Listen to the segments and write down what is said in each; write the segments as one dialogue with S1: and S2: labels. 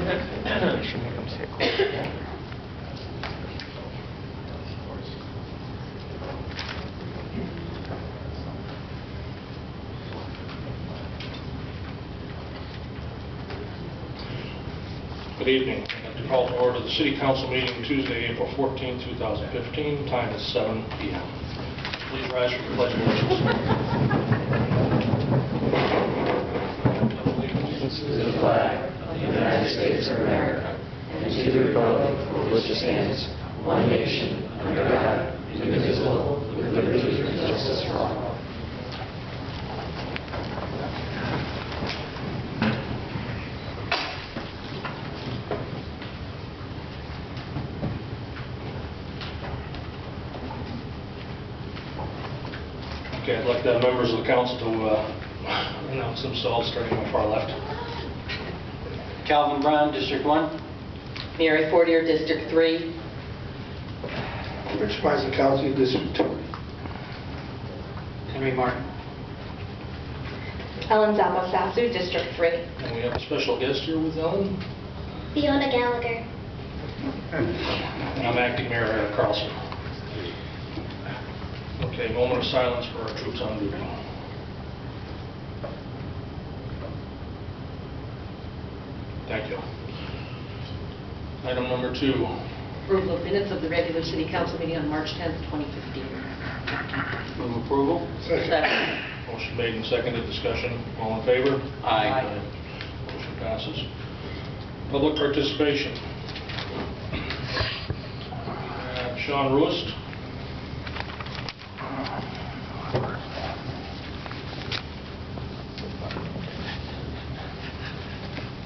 S1: Good evening. I'd like to call to order the City Council meeting Tuesday, April 14, 2015. Time is 7 p.m. Please rise for the Pledge of Allegiance.
S2: To the flag of the United States of America and to the republic for which it stands, one nation, under God, indivisible, with liberty and justice for all.
S1: Okay, I'd like the members of the council to announce themselves, starting on the far left.
S3: Calvin Brown, District 1.
S4: Mary Fortier, District 3.
S5: Rich Council, District 2.
S3: Henry Martin.
S6: Ellen Zamosasu, District 3.
S1: And we have a special guest here with Ellen.
S6: Fiona Gallagher.
S1: And I'm Acting Mayor Eric Carlson. Okay, moment of silence for our troops on duty. Thank you. Item number 2.
S4: Approval of minutes of the regular City Council meeting on March 10th, 2015.
S3: Move approval.
S4: Second.
S1: Motion made and seconded. Discussion. All in favor?
S3: Aye.
S1: Motion passes. Public participation. Sean Ruist.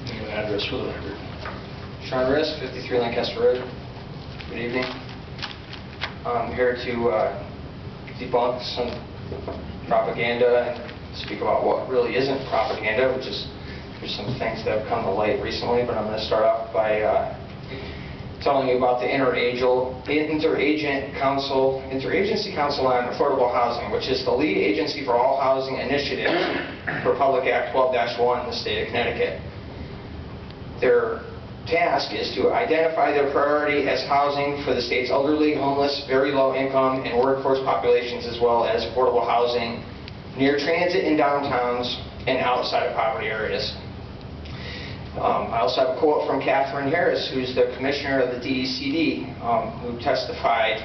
S1: Name and address for the record.
S7: Sean Risk, 53 Lancaster Road. Good evening. I'm here to debunk some propaganda and speak about what really isn't propaganda, which is there's some things that have come to light recently, but I'm going to start off by telling you about the Interagency Council on Affordable Housing, which is the lead agency for all housing initiatives for Public Act 12-1 in the state of Connecticut. Their task is to identify their priority as housing for the state's elderly, homeless, very low income, and workforce populations, as well as affordable housing near transit in downtowns and outside of poverty areas. I also have a quote from Catherine Harris, who's the commissioner of the DECD, who testified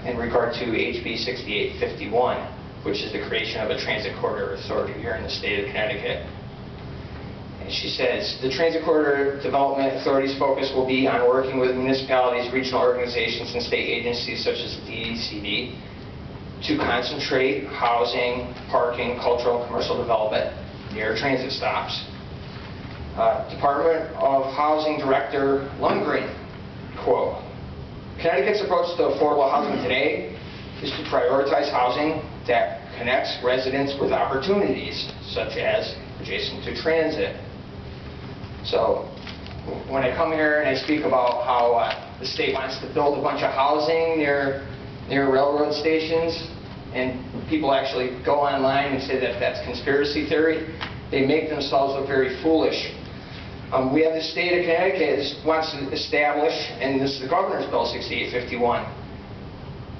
S7: in regard to HB 6851, which is the creation of a transit corridor authority here in the state of Connecticut. And she says, the Transit Corridor Development Authority's focus will be on working with municipalities, regional organizations, and state agencies such as the DECD to concentrate housing, parking, cultural, and commercial development near transit stops. Department of Housing Director Lundgren, quote, Connecticut's approach to affordable housing today is to prioritize housing that connects residents with opportunities, such as adjacent to transit. So when I come here and I speak about how the state wants to build a bunch of housing near railroad stations, and people actually go online and say that that's conspiracy theory, they make themselves look very foolish. We have the state of Connecticut that wants to establish, and this is the Governor's Bill 6851,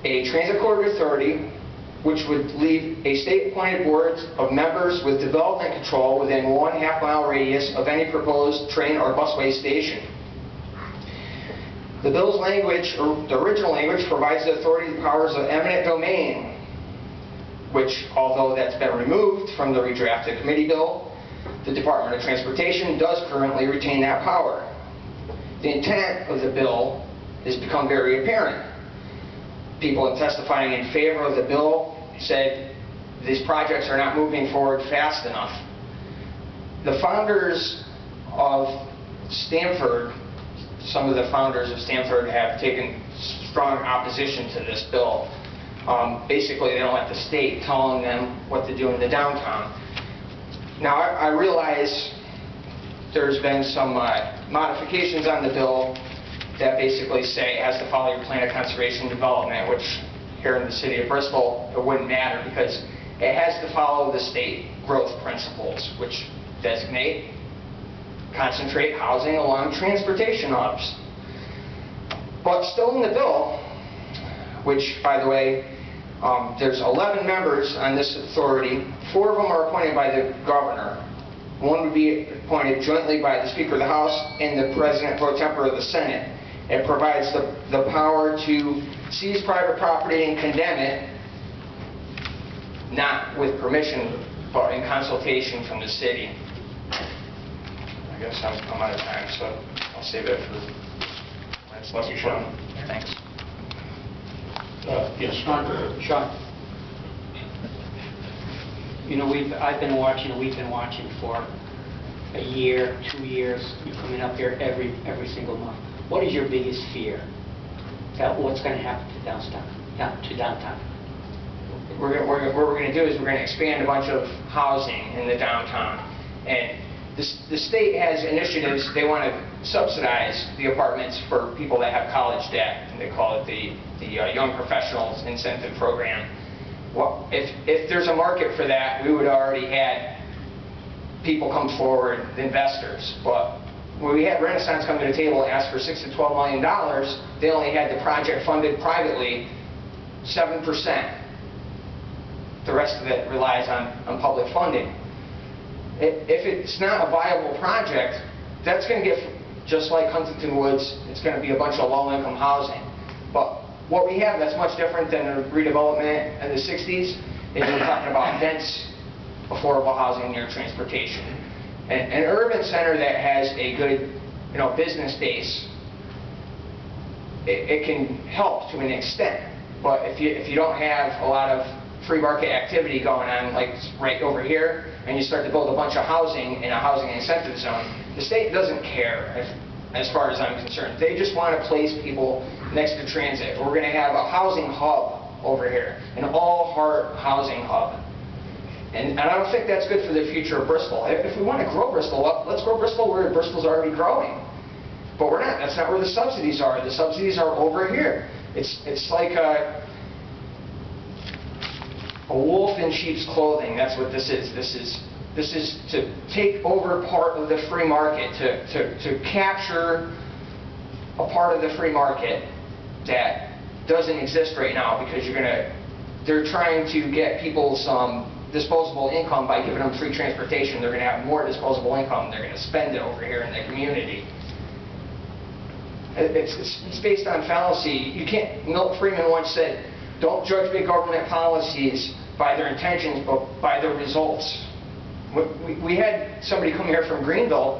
S7: a transit corridor authority which would leave a state-appointed board of members with development control within 1/2 mile radius of any proposed train or busway station. The bill's language, or the original language, provides the authority the powers of eminent domain, which, although that's been removed from the redrafted committee bill, the Department of Transportation does currently retain that power. The intent of the bill has become very apparent. People testifying in favor of the bill said these projects are not moving forward fast enough. The founders of Stamford, some of the founders of Stamford have taken strong opposition to this bill. Basically, they don't want the state telling them what to do in the downtown. Now, I realize there's been some modifications on the bill that basically say it has to follow your plan of conservation and development, which here in the city of Bristol, it wouldn't matter because it has to follow the state growth principles, which designate concentrate housing along transportation hubs. But still in the bill, which, by the way, there's 11 members on this authority. 4 of them are appointed by the governor. 1 would be appointed jointly by the Speaker of the House and the President pro tempore of the Senate. It provides the power to seize private property and condemn it, not with permission, but in consultation from the city. I guess I'm out of time, so I'll save it for next
S1: Thank you, Sean.
S7: Thanks.
S1: Yes.
S3: Sean? You know, we've been watching for a year, 2 years. You're coming up here every single month. What is your biggest fear? What's going to happen to downtown?
S7: What we're going to do is we're going to expand a bunch of housing in the downtown. And the state has initiatives. They want to subsidize the apartments for people that have college debt. And they call it the Young Professionals Incentive Program. Well, if there's a market for that, we would already had people come forward, investors. But when we had Renaissance come to the table and ask for $6 to $12 million, they only had the project funded privately 7%. The rest of it relies on public funding. If it's not a viable project, that's going to get, just like Huntington Woods, it's going to be a bunch of low-income housing. But what we have that's much different than the redevelopment in the 60s is we're talking about dense, affordable housing near transportation. An urban center that has a good, business base, it can help to an extent. But if you don't have a lot of free market activity going on, like right over here, and you start to build a bunch of housing in a housing incentive zone, the state doesn't care, as far as I'm concerned. They just want to place people next to transit. We're going to have a housing hub over here, an all-heart housing hub. And I don't think that's good for the future of Bristol. If we want to grow Bristol up, let's grow Bristol where Bristol's already growing. But we're not. That's not where the subsidies are. The subsidies are over here. It's like a wolf in sheep's clothing. That's what this is. This is to take over part of the free market, to capture a part of the free market that doesn't exist right now, because they're trying to get people some disposable income by giving them free transportation. They're going to have more disposable income. They're going to spend it over here in the community. It's based on fallacy. You can't. Milton Friedman once said, "Don't judge big government policies by their intentions, but by their results." We had somebody come here from Greenville,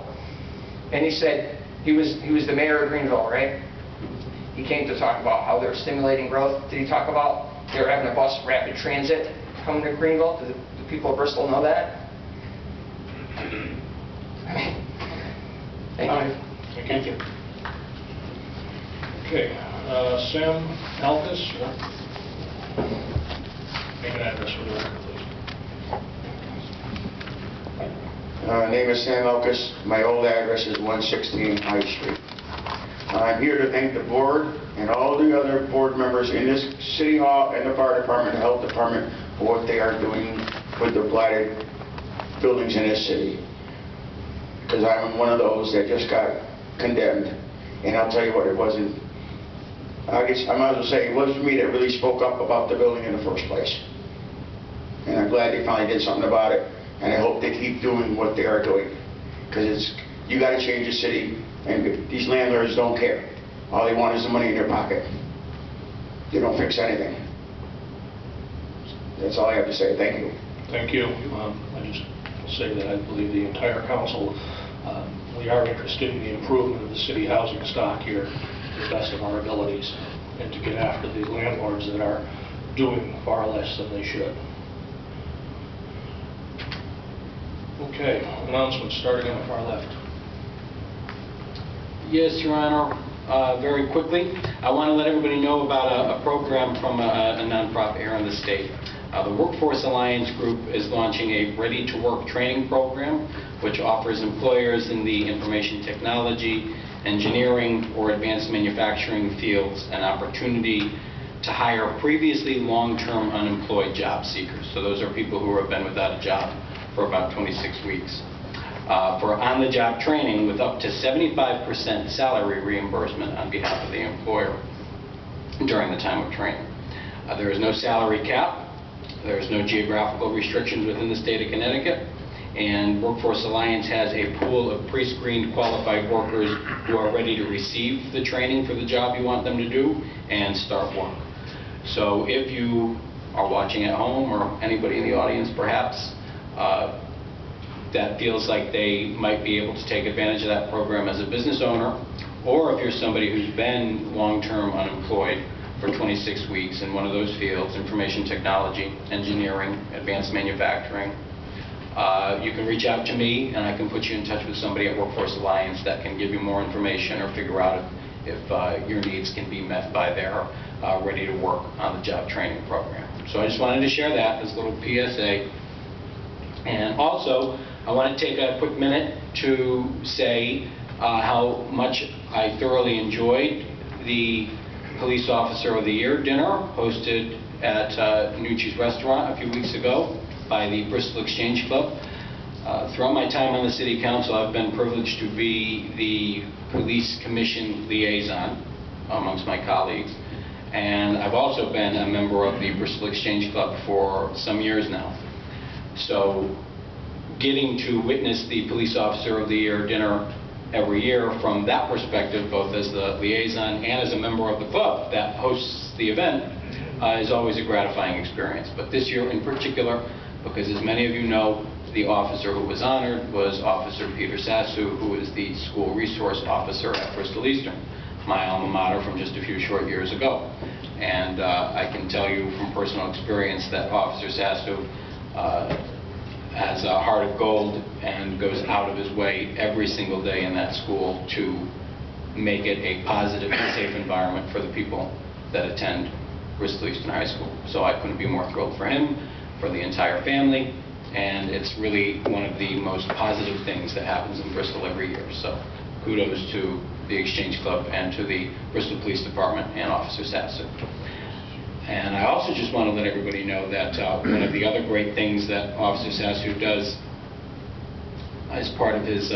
S7: and he said he was the mayor of Greenville, right? He came to talk about how they're stimulating growth. Did he talk about they were having a bus rapid transit coming to Greenville? Do the people of Bristol know that? Thank you.
S3: Thank you.
S1: Okay, Sam Alkus, name and address for the record, please.
S5: Name is Sam Elkis. My old address is 116 High Street. I'm here to thank the board and all the other board members in this city hall and the fire department and health department for what they are doing with the blighted buildings in this city. Because I'm one of those that just got condemned. And I'll tell you what, it wasn't, I guess I might as well say, it wasn't me that really spoke up about the building in the first place. And I'm glad they finally did something about it. And I hope they keep doing what they are doing. Because you got to change the city, and these landlords don't care. All they want is the money in their pocket. They don't fix anything. That's all I have to say. Thank you.
S1: Thank you. I just say that I believe the entire council, we are interested in the improvement of the city housing stock here to the best of our abilities, and to get after the landlords that are doing far less than they should. Okay, announcements starting on the far left.
S3: Yes, Your Honor. Very quickly, I want to let everybody know about a program from a nonprofit here in the state. The Workforce Alliance Group is launching a Ready to Work training program, which offers employers in the information technology, engineering, or advanced manufacturing fields an opportunity to hire previously long-term unemployed job seekers. So those are people who have been without a job for about 26 weeks. for on-the-job training with up to 75% salary reimbursement on behalf of the employer during the time of training. There is no salary cap. There is no geographical restrictions within the state of Connecticut. And Workforce Alliance has a pool of pre-screened qualified workers who are ready to receive the training for the job you want them to do and start work. So if you are watching at home, or anybody in the audience perhaps, that feels like they might be able to take advantage of that program as a business owner, or if you're somebody who's been long-term unemployed for 26 weeks in one of those fields, information technology, engineering, advanced manufacturing, you can reach out to me and I can put you in touch with somebody at Workforce Alliance that can give you more information or figure out if your needs can be met by their ready to work on the job training program. So I just wanted to share that as a little PSA. And also, I want to take a quick minute to say how much I thoroughly enjoyed the Police Officer of the Year dinner hosted at Nucci's Restaurant a few weeks ago by the Bristol Exchange Club. Throughout my time on the City Council, I've been privileged to be the Police Commission liaison amongst my colleagues. And I've also been a member of the Bristol Exchange Club for some years now. So getting to witness the Police Officer of the Year dinner every year from that perspective, both as the liaison and as a member of the club that hosts the event, is always a gratifying experience. But this year in particular, because as many of you know, the officer who was honored was Officer Peter Sassu, who is the School Resource Officer at Bristol Eastern, my alma mater from just a few short years ago. And I can tell you from personal experience that Officer Sassu has a heart of gold and goes out of his way every single day in that school to make it a positive and safe environment for the people that attend Bristol Eastern High School. So I couldn't be more thrilled for him, for the entire family, and it's really one of the most positive things that happens in Bristol every year. So kudos to the Exchange Club and to the Bristol Police Department and Officer Sassu. And I also just want to let everybody know that one of the other great things that Officer Sassu does as part of his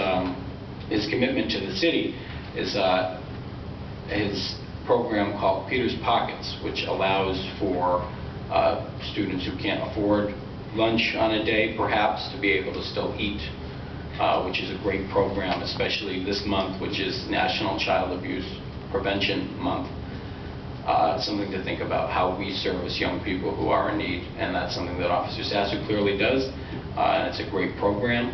S3: commitment to the city is his program called Peter's Pockets, which allows for students who can't afford lunch on a day, perhaps, to be able to still eat, which is a great program, especially this month, which is National Child Abuse Prevention Month. Something to think about, how we service young people who are in need, and that's something that Officer Sassu clearly does, and it's a great program,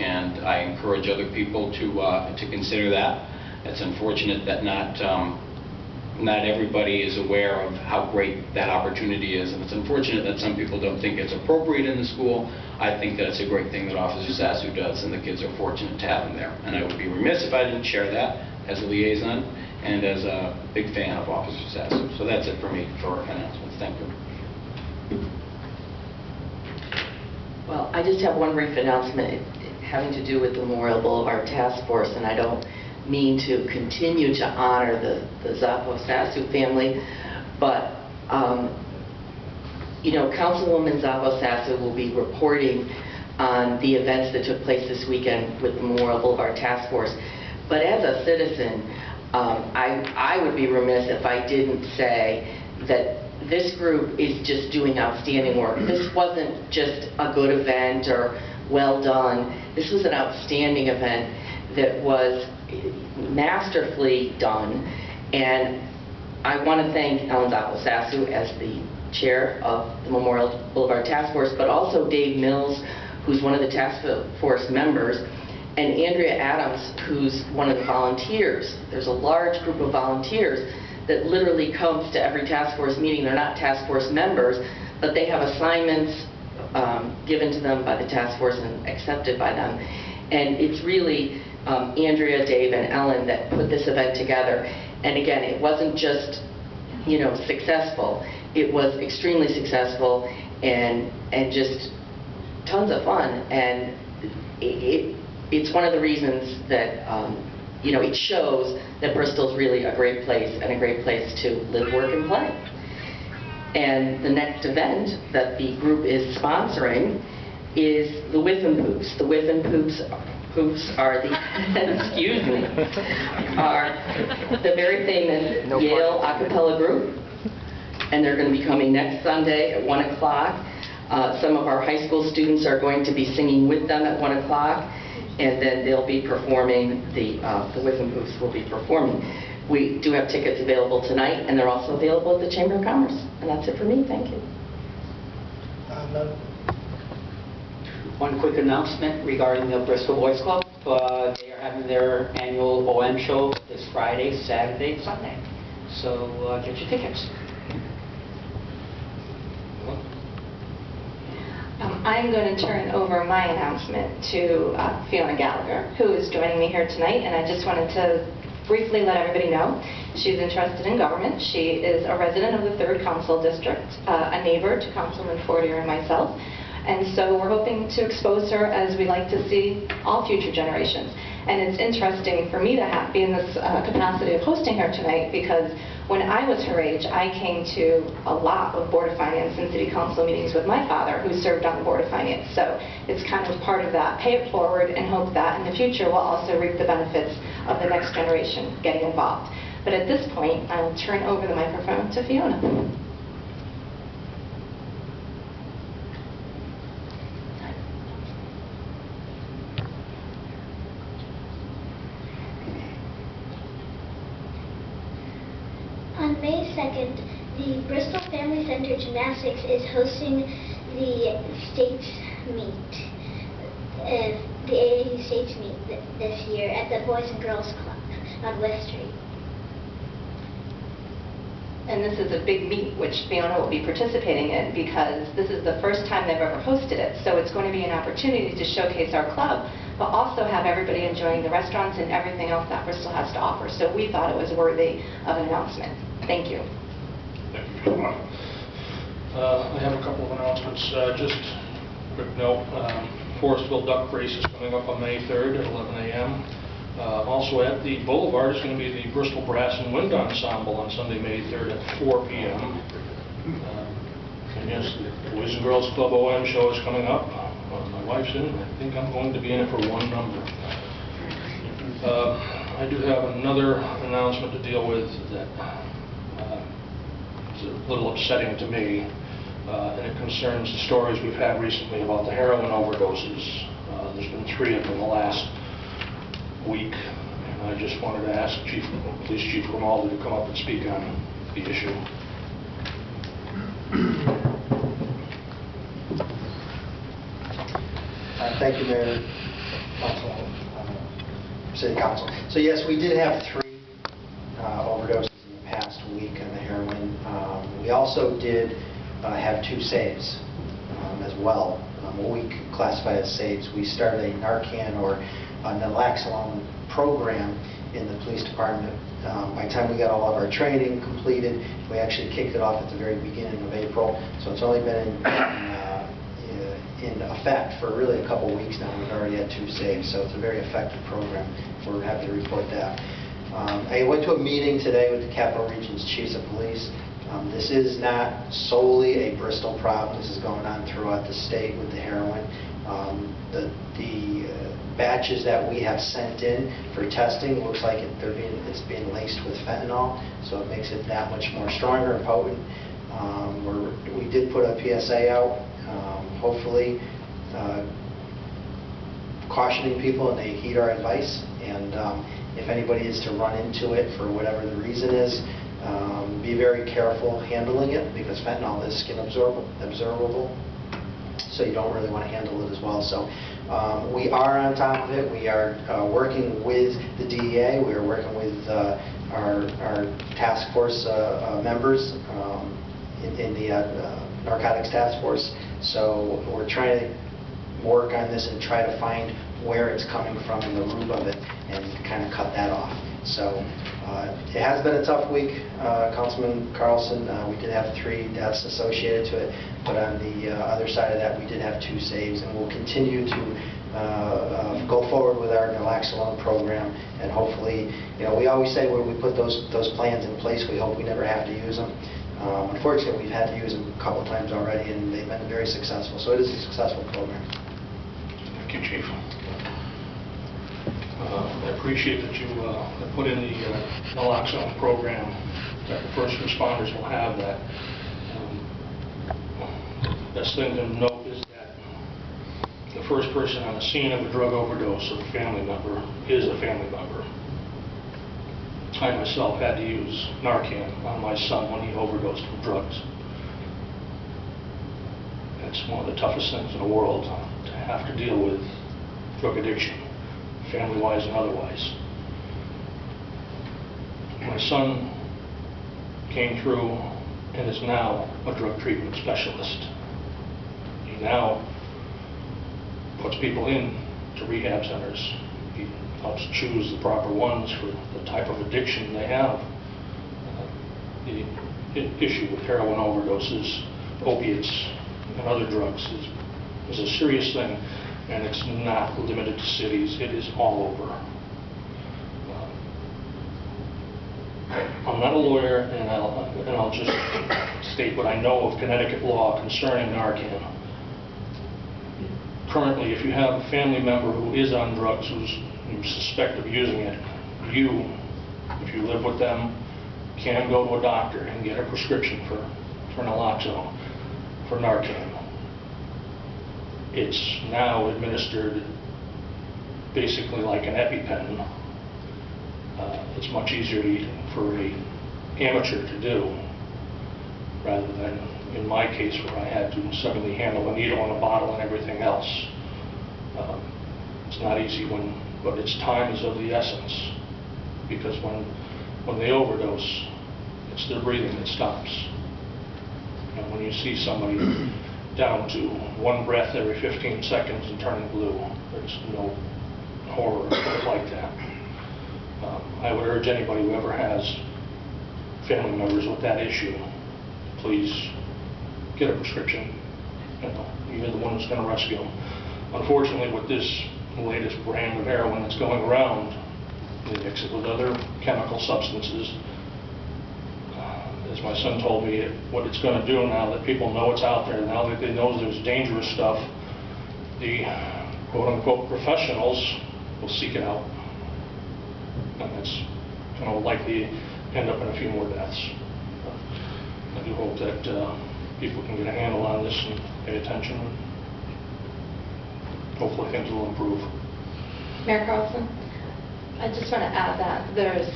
S3: and I encourage other people to consider that. It's unfortunate that not everybody is aware of how great that opportunity is, and it's unfortunate that some people don't think it's appropriate in the school. I think that it's a great thing that Officer Sassu does, and the kids are fortunate to have him there. And I would be remiss if I didn't share that as a liaison and as a big fan of Officer Sassu. So that's it for me for announcements. Thank you.
S2: Well, I just have one brief announcement having to do with the Memorial Boulevard Task Force, and I don't mean to continue to honor the Zappo-Sassu family, but you know, Councilwoman Zappo-Sassu will be reporting on the events that took place this weekend with the Memorial Boulevard Task Force. But as a citizen, I would be remiss if I didn't say that this group is just doing outstanding work. This wasn't just a good event or well done. This was an outstanding event that was masterfully done, and I want to thank Ellen Zappo-Sassu as the chair of the Memorial Boulevard Task Force, but also Dave Mills, who's one of the task force members, and Andrea Adams, who's one of the volunteers. There's a large group of volunteers that literally comes to every task force meeting. They're not task force members, but they have assignments given to them by the task force and accepted by them. And it's really Andrea, Dave, and Ellen that put this event together. And again, it wasn't just, you know, successful. It was extremely successful and just tons of fun. And it's one of the reasons that you know, it shows that Bristol's really a great place and a great place to live, work, and play. And the next event that the group is sponsoring is the Whiff and Poops. The Whiff and Poops hoops are the, excuse me, are the very famous Yale a cappella group, and they're going to be coming next Sunday at 1 o'clock. Some of our high school students are going to be singing with them at 1 o'clock, and then they'll be performing, the Wickham Hoops will be performing. We do have tickets available tonight, and they're also available at the Chamber of Commerce. And that's it for me. Thank you.
S8: One quick announcement regarding the Bristol Boys Club. They are having their annual OM show this Friday, Saturday, Sunday. So get your tickets.
S6: I'm going to turn over my announcement to Fiona Gallagher, who is joining me here tonight, and I just wanted to briefly let everybody know she's interested in government. She is a resident of the 3rd Council District, a neighbor to Councilman Fortier and myself, and so we're hoping to expose her as we like to see all future generations. And it's interesting for me to be in this capacity of hosting her tonight, because when I was her age, I came to a lot of Board of Finance and City Council meetings with my father, who served on the Board of Finance. So it's kind of part of that pay it forward and hope that in the future we'll also reap the benefits of the next generation getting involved. But at this point, I'll turn over the microphone to Fiona.
S9: On May 2nd, the Bristol Family Center Gymnastics is hosting the States Meet, the AAU States Meet this year at the Boys and Girls Club on West Street.
S6: And this is a big meet which Fiona will be participating in, because this is the first time they've ever hosted it. So it's going to be an opportunity to showcase our club, but also have everybody enjoying the restaurants and everything else that Bristol has to offer. So we thought it was worthy of an announcement. Thank you.
S1: Thank you, Fiona. I have a couple of announcements. Just a quick note, Forestville Duck Race is coming up on May 3rd at 11 a.m. Also at the Boulevard is going to be the Bristol Brass and Wind Ensemble on Sunday, May 3rd at 4 p.m. And yes, the Boys and Girls Club OM show is coming up. My wife's in it. I think I'm going to be in it for one number. I do have another announcement to deal with that is a little upsetting to me, and it concerns the stories we've had recently about the heroin overdoses. There's been 3 of them in the last week, and I just wanted to ask Police Chief Grimaldi to come up and speak on the issue.
S10: Thank you, Mayor, City Council. So yes, we did have 3 overdoses in the past week on the heroin. We also did have 2 saves as well. What we classify as saves. We started a Narcan or naloxone program in the police department. By the time we got all of our training completed, we actually kicked it off at the very beginning of April. So it's only been in effect for really a couple weeks now. We've already had 2 saves, so it's a very effective program. We're happy to report that. I went to a meeting today with the Capital Region's Chiefs of Police. This is not solely a Bristol problem. This is going on throughout the state with the heroin. The batches that we have sent in for testing looks like it's being laced with fentanyl, so it makes it that much more stronger and potent. We did put a PSA out, hopefully cautioning people, and they heed our advice. And if anybody is to run into it for whatever the reason is, be very careful handling it, because fentanyl is skin absorbable, so you don't really want to handle it as well. So we are on top of it. We are working with the DEA. We are working with our task force members in the narcotics task force. So we're trying to work on this and try to find where it's coming from and the root of it, and kind of cut that off. So it has been a tough week, Councilman Carlson. We did have 3 deaths associated to it, but on the other side of that, we did have 2 saves, and we'll continue to go forward with our naloxone program. And hopefully, we always say when we put those plans in place, we hope we never have to use them. Unfortunately, we've had to use them a couple times already, and they've been very successful. So it is a successful program.
S1: Thank you, Chief. I appreciate that you have put in the naloxone program, that the first responders will have that. Best thing to note is that the first person on the scene of a drug overdose of a family member is a family member. I myself had to use Narcan on my son when he overdosed from drugs. It's one of the toughest things in the world to have to deal with drug addiction, family-wise and otherwise. My son came through and is now a drug treatment specialist. He now puts people in to rehab centers. He helps choose the proper ones for the type of addiction they have. The issue with heroin overdoses, opiates, and other drugs is a serious thing, and it's not limited to cities. It is all over. I'm not a lawyer, and I'll just state what I know of Connecticut law concerning Narcan. Currently, if you have a family member who is on drugs, you suspect of using it, if you live with them, can go to a doctor and get a prescription for naloxone, for Narcan. It's now administered basically like an EpiPen. It's much easier for an amateur to do, rather than in my case where I had to suddenly handle a needle and a bottle and everything else. It's not easy but its time is of the essence, because when they overdose, it's their breathing that stops. And when you see somebody down to one breath every 15 seconds and turning blue, there's no horror like that. I would urge anybody who ever has family members with that issue, please get a prescription. You're the one that's going to rescue them. Unfortunately, with this latest brand of heroin that's going around, they mix it with other chemical substances. As my son told me, what it's going to do now that people know it's out there, now that they know there's dangerous stuff, the quote-unquote professionals will seek it out. And it's going to likely end up in a few more deaths. I do hope that people can get a handle on this and pay attention. Hopefully things will improve.
S6: Mayor Carlson, I just want to add that there's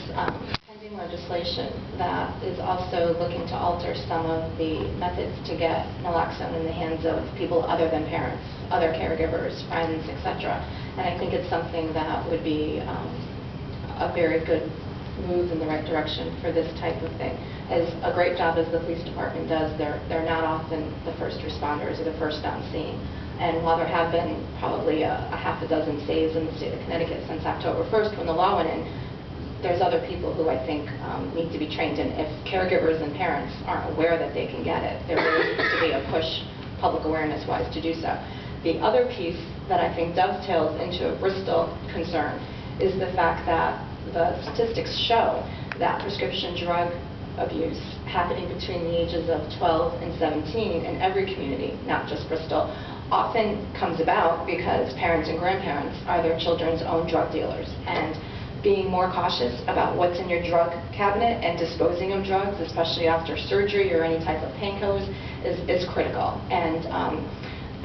S6: pending legislation that is also looking to alter some of the methods to get naloxone in the hands of people other than parents, other caregivers, friends, etc. And I think it's something that would be a very good move in the right direction for this type of thing. As a great job as the police department does, they're not often the first responders or the first on scene. And while there have been probably a half a dozen saves in the state of Connecticut since October 1st when the law went in, there's other people who I think need to be trained. And if caregivers and parents aren't aware that they can get it, there really needs to be a push public awareness-wise to do so. The other piece that I think dovetails into a Bristol concern is the fact that the statistics show that prescription drug abuse happening between the ages of 12 and 17 in every community, not just Bristol, often comes about because parents and grandparents are their children's own drug dealers. And being more cautious about what's in your drug cabinet and disposing of drugs, especially after surgery or any type of painkillers, is critical. And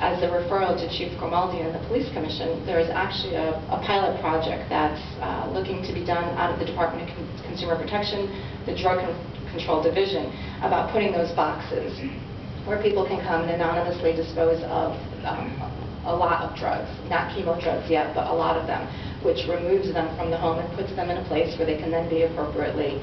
S6: as a referral to Chief Grimaldi and the Police Commission, there is actually a pilot project that's looking to be done out of the Department of Consumer Protection, the Drug Control Division, about putting those boxes where people can come and anonymously dispose of a lot of drugs, not chemo drugs yet, but a lot of them, which removes them from the home and puts them in a place where they can then be appropriately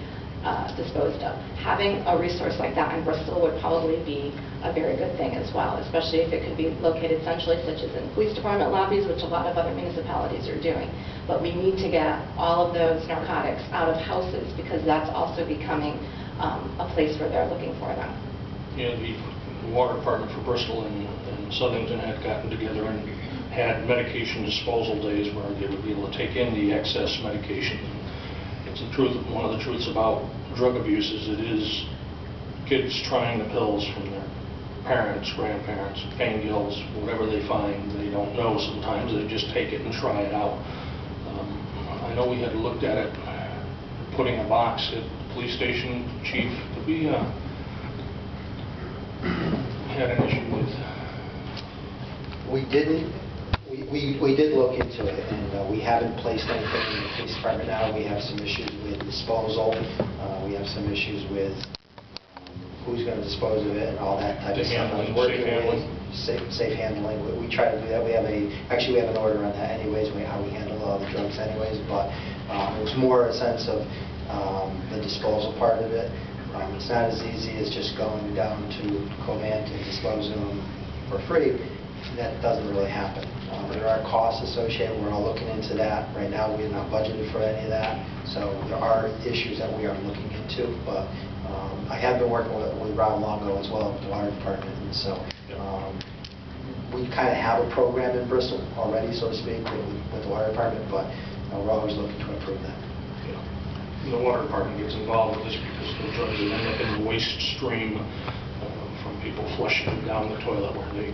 S6: disposed of. Having a resource like that in Bristol would probably be a very good thing as well, especially if it could be located centrally, such as in police department lobbies, which a lot of other municipalities are doing. But we need to get all of those narcotics out of houses, because that's also becoming a place where they're looking for them.
S1: Yeah, the water department for Bristol and Southington had gotten together and had medication disposal days where they would be able to take in the excess medication. It's the truth. One of the truths about drug abuse is it is kids trying the pills from their parents, grandparents, painkillers, whatever they find. They don't know sometimes. They just take it and try it out. I I know we had looked at it, putting a box at the police station, chief. Did we had an issue with?
S10: We didn't. We did look into it, and we haven't placed anything in the police department now. We have some issues with disposal. We have some issues with who's going to dispose of it and all that type of stuff.
S1: Handling,
S10: Working
S1: safe handling?
S10: with safe handling. We try to do that. We have actually we have an order on that anyways, how we handle all the drugs anyways, but it was more a sense of the disposal part of it. It's not as easy as just going down to Covant and disposing them for free. That doesn't really happen. There are costs associated. We're all looking into that. Right now, we're not budgeted for any of that. So there are issues that we are looking into. But I have been working with Rob Longo as well with the water department. And so we kind of have a program in Bristol already, so to speak, with the water department. But we're always looking to improve that.
S1: The water department gets involved with this because the drugs that end up in the waste stream from people flushing them down the toilet where they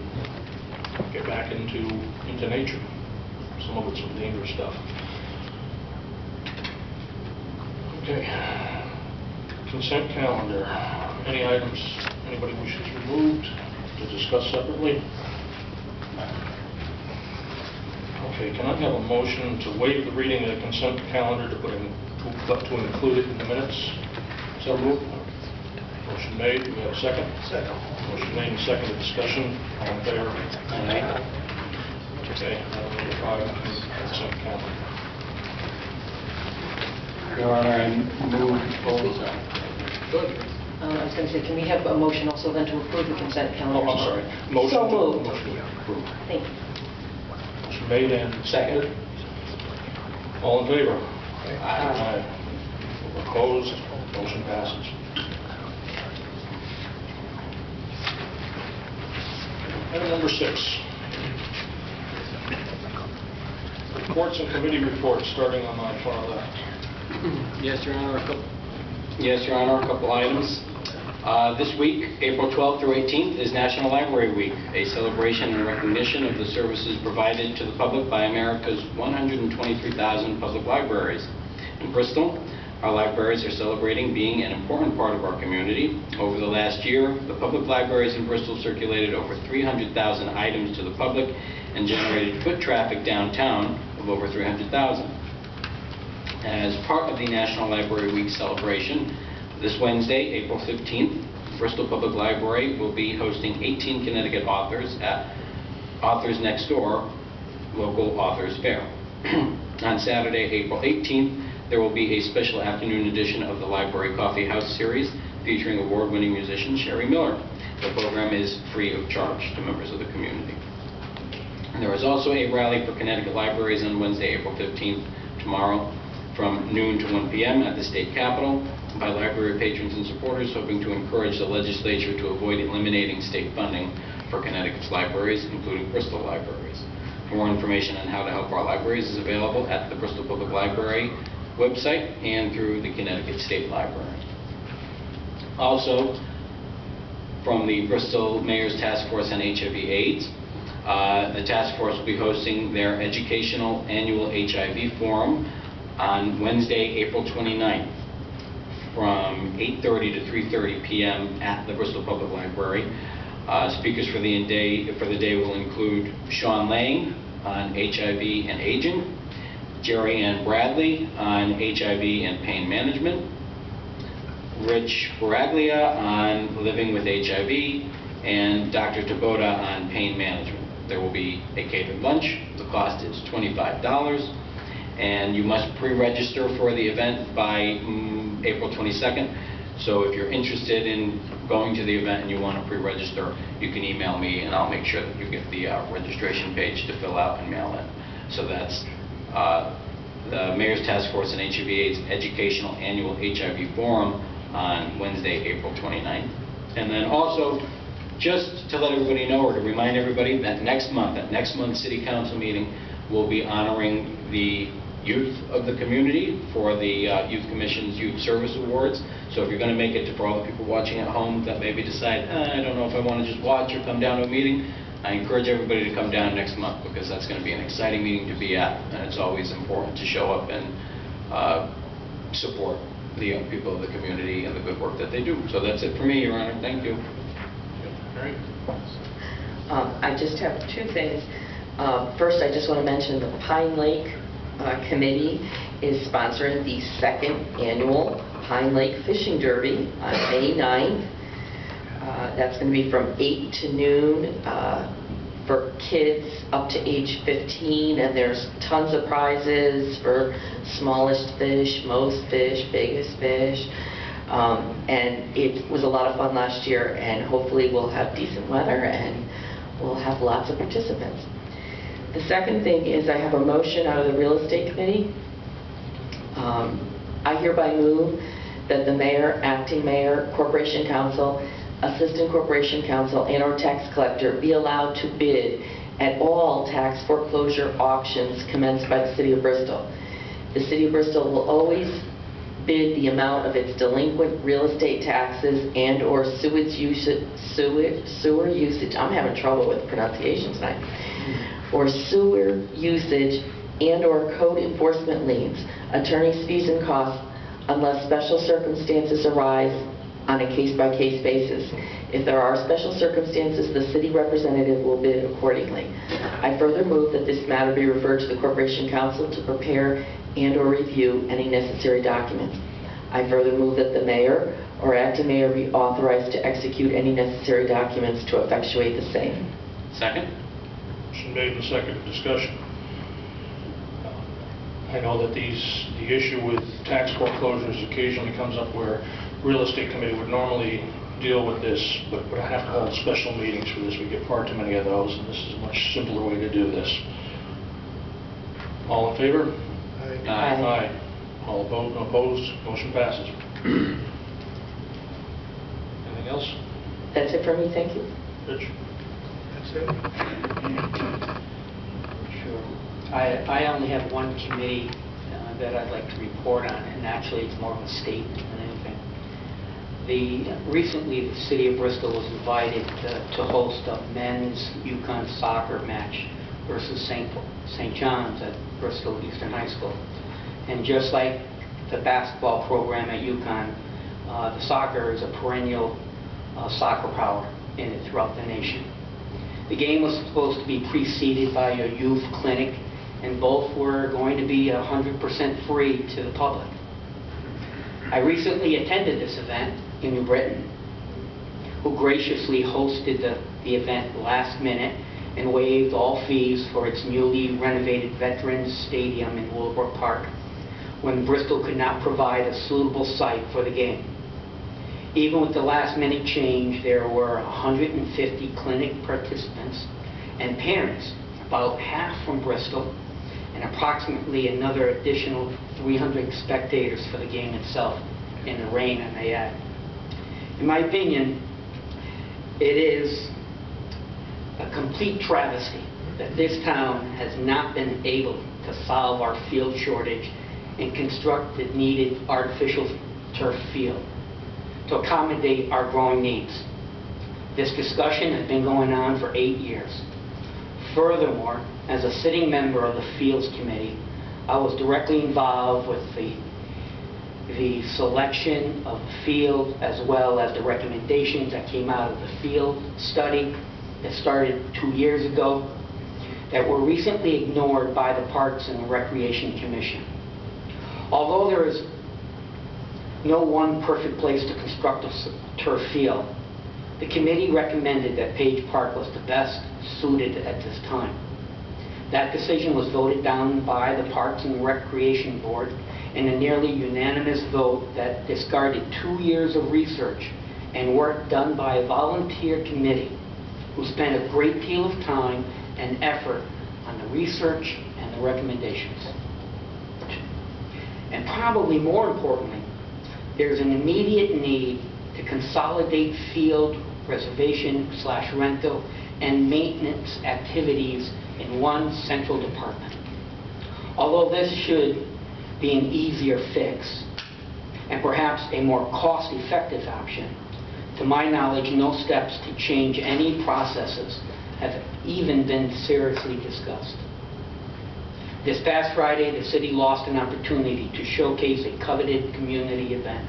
S1: get back into nature. Some of it's some dangerous stuff. Okay. Consent calendar. Any items anybody wishes removed to discuss separately? Okay, can I have a motion to waive the reading of the consent calendar to include it in the minutes? So moved. Motion made. Do we have a second?
S10: Second.
S1: Motion made and seconded. Discussion. All in favor? Aye. Okay. Item number 5, consent calendar.
S3: Your Honor, I move.
S1: Good.
S4: I was going to say, can we have a motion also then to approve the consent calendar?
S1: Oh, I'm sorry. Motion
S4: So moved.
S1: Motion to approve.
S4: Thank you.
S1: Motion made and seconded. All in favor?
S4: Aye.
S1: Opposed? Motion passes. Item number 6. Reports and committee reports, starting on my far left.
S3: Yes, Your Honor, a couple items. This week, April 12th through 18th, is National Library Week, a celebration and recognition of the services provided to the public by America's 123,000 public libraries. In Bristol, our libraries are celebrating being an important part of our community. Over the last year, the public libraries in Bristol circulated over 300,000 items to the public and generated foot traffic downtown of over 300,000. As part of the National Library Week celebration, this Wednesday, April 15th, Bristol Public Library will be hosting 18 Connecticut authors at Authors Next Door Local Authors Fair. On Saturday, April 18th, there will be a special afternoon edition of the Library Coffee House series featuring award-winning musician Sherry Miller. The program is free of charge to members of the community. And there is also a rally for Connecticut libraries on Wednesday, April 15th, tomorrow, from noon to 1 p.m. at the state capitol by library patrons and supporters hoping to encourage the legislature to avoid eliminating state funding for Connecticut's libraries, including Bristol libraries. More information on how to help our libraries is available at the Bristol Public Library website and through the Connecticut State Library. Also, from the Bristol Mayor's Task Force on HIV/AIDS, the task force will be hosting their educational annual HIV forum on Wednesday, April 29th from 8:30 to 3:30 p.m. at the Bristol Public Library. Speakers for the day will include Sean Lang on HIV and aging, Jerry Ann Bradley on HIV and pain management, Rich Baraglia on living with HIV, and Dr. Taboda on pain management. There will be a catered lunch. The cost is $25, and you must pre-register for the event by April 22nd. So if you're interested in going to the event and you want to pre-register, you can email me and I'll make sure that you get the registration page to fill out and mail in. So that's the Mayor's Task Force on HIV/AIDS Educational Annual HIV Forum on Wednesday, April 29th. And then also, just to let everybody know, or to remind everybody, that next month's City Council meeting will be honoring the youth of the community for the Youth Commission's Youth Service Awards. So if you're going to make it, for all the people watching at home that maybe decide, I don't know if I want to just watch or come down to a meeting, I encourage everybody to come down next month because that's going to be an exciting meeting to be at, and it's always important to show up and support the young people of the community and the good work that they do. So that's it for me, Your Honor. Thank you.
S1: Mary?
S2: I just have two things. First, I just want to mention the Pine Lake Committee is sponsoring the second annual Pine Lake Fishing Derby on May 9th. That's going to be from 8 to noon for kids up to age 15, and there's tons of prizes for smallest fish, most fish, biggest fish. And it was a lot of fun last year, and hopefully we'll have decent weather and we'll have lots of participants. The second thing is I have a motion out of the Real Estate Committee. I hereby move that the mayor, acting mayor, corporation counsel, assistant corporation counsel, and/or tax collector be allowed to bid at all tax foreclosure auctions commenced by the City of Bristol. The City of Bristol will always bid the amount of its delinquent real estate taxes and/or sewer usage. I'm having trouble with pronunciations tonight. Or sewer usage and/or code enforcement liens, attorney's fees and costs, unless special circumstances arise on a case-by-case basis. If there are special circumstances, the city representative will bid accordingly. I further move that this matter be referred to the Corporation Council to prepare and/or review any necessary documents. I further move that the mayor or acting mayor be authorized to execute any necessary documents to effectuate the same.
S3: Second?
S1: Motion made and seconded. Discussion. I know that the issue with tax foreclosures occasionally comes up where Real Estate Committee would normally deal with this, but would have to hold special meetings for this. We get far too many of those, and this is a much simpler way to do this. All in favor?
S3: Aye.
S1: Aye. All opposed? No opposed? Motion passes. Anything else?
S2: That's it for me. Thank you.
S1: Rich?
S8: That's it. Sure. I only have one committee that I'd like to report on, and actually it's more of a statement than anything. Recently, the City of Bristol was invited to host a men's Yukon soccer match versus St. John's at Bristol Eastern High School. And just like the basketball program at Yukon, the soccer is a perennial soccer power in it throughout the nation. The game was supposed to be preceded by a youth clinic, and both were going to be 100% free to the public. I recently attended this event in New Britain, who graciously hosted the event last minute and waived all fees for its newly renovated Veterans Stadium in Willowbrook Park, when Bristol could not provide a suitable site for the game. Even with the last-minute change, there were 150 clinic participants and parents, about half from Bristol, and approximately another additional 300 spectators for the game itself in the rain that they had. In my opinion, it is a complete travesty that this town has not been able to solve our field shortage and construct the needed artificial turf field to accommodate our growing needs. This discussion has been going on for 8 years. Furthermore, as a sitting member of the Fields Committee, I was directly involved with the selection of the field as well as the recommendations that came out of the field study that started 2 years ago that were recently ignored by the Parks and Recreation Commission. Although there is no one perfect place to construct a turf field, the committee recommended that Page Park was the best suited at this time. That decision was voted down by the Parks and Recreation Board in a nearly unanimous vote that discarded 2 years of research and work done by a volunteer committee who spent a great deal of time and effort on the research and the recommendations. And probably more importantly, there's an immediate need to consolidate field reservation/rental and maintenance activities in one central department. Although this should be an easier fix and perhaps a more cost-effective option, to my knowledge, no steps to change any processes have even been seriously discussed. This past Friday, the city lost an opportunity to showcase a coveted community event.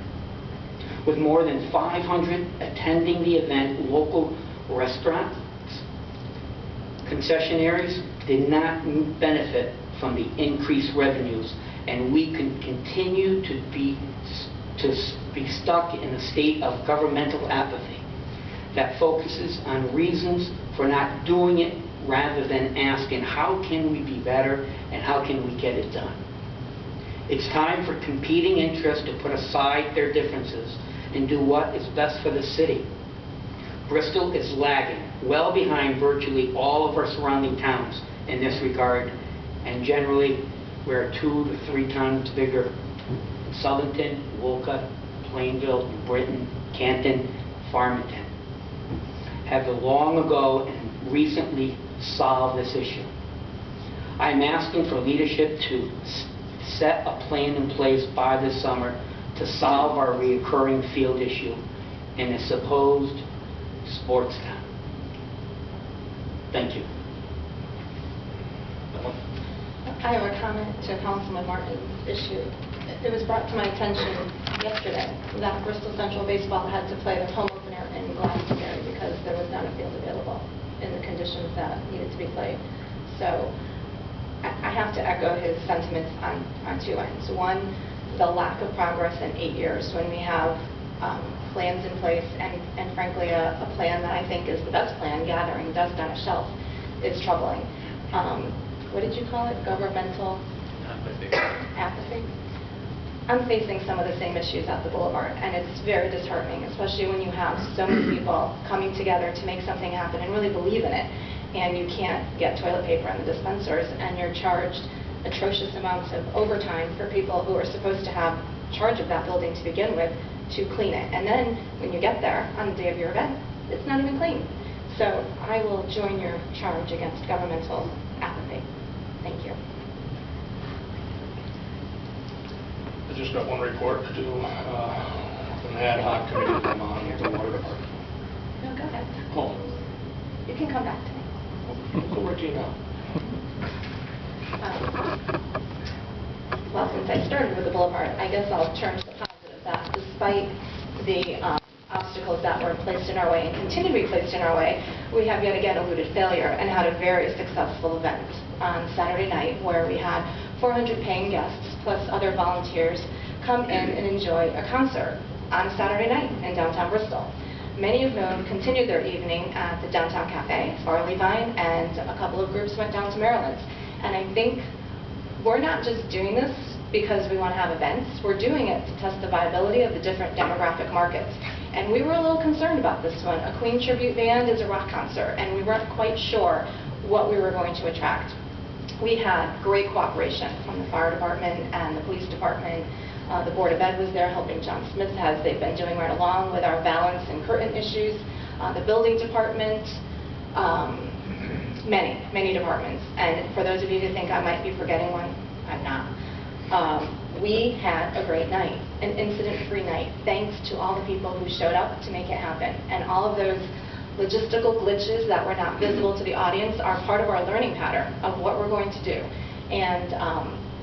S8: With more than 500 attending the event, local restaurants, concessionaires did not benefit from the increased revenues, and we can continue to be stuck in a state of governmental apathy that focuses on reasons for not doing it rather than asking how can we be better and how can we get it done. It's time for competing interests to put aside their differences and do what is best for the city. Bristol is lagging well behind virtually all of our surrounding towns in this regard, and generally we're 2 to 3 times bigger. Southington, Wolcott, Plainville, New Britain, Canton, Farmington have long ago and recently solved this issue. I'm asking for leadership to set a plan in place by this summer to solve our recurring field issue in a supposed sports town. Thank you.
S6: I have a comment to Councilman Martin's issue. It was brought to my attention yesterday that Bristol Central Baseball had to play their home opener in Glastonbury because there was not a field available in the conditions that needed to be played. So I have to echo his sentiments on 2 ends. One, the lack of progress in 8 years when we have plans in place and frankly a plan that I think is the best plan, gathering dust on a shelf, is troubling. What did you call it? Governmental apathy? I'm facing some of the same issues at the Boulevard, and it's very disheartening, especially when you have so many people coming together to make something happen and really believe in it, and you can't get toilet paper in the dispensers, and you're charged atrocious amounts of overtime for people who are supposed to have charge of that building to begin with to clean it. And then when you get there on the day of your event, it's not even clean. So I will join your charge against governmental apathy. Thank you.
S1: I just got one report to do, an ad hoc committee that I'm on with the water department.
S6: No, go ahead.
S1: Oh,
S6: You can come back to me.
S1: go right to you now.
S6: Well, since I started with the Boulevard, I guess I'll turn to the positive that despite the obstacles that were placed in our way and continue to be placed in our way, we have yet again eluded failure and had a very successful event on Saturday night where we had 400 paying guests plus other volunteers come in and enjoy a concert on Saturday night in downtown Bristol. Many of whom continued their evening at the Downtown Cafe, Farley Vine, and a couple of groups went down to Maryland's. And I think we're not just doing this because we want to have events. We're doing it to test the viability of the different demographic markets. And we were a little concerned about this one. A Queen tribute band is a rock concert, and we weren't quite sure what we were going to attract. We had great cooperation from the fire department and the police department. The Board of Ed was there helping John Smith, as they've been doing right along with our balance and curtain issues. The building department, many departments. And for those of you who think I might be forgetting one, I'm not. We had a great night, an incident-free night, thanks to all the people who showed up to make it happen. And all of those logistical glitches that were not visible to the audience are part of our learning pattern of what we're going to do. And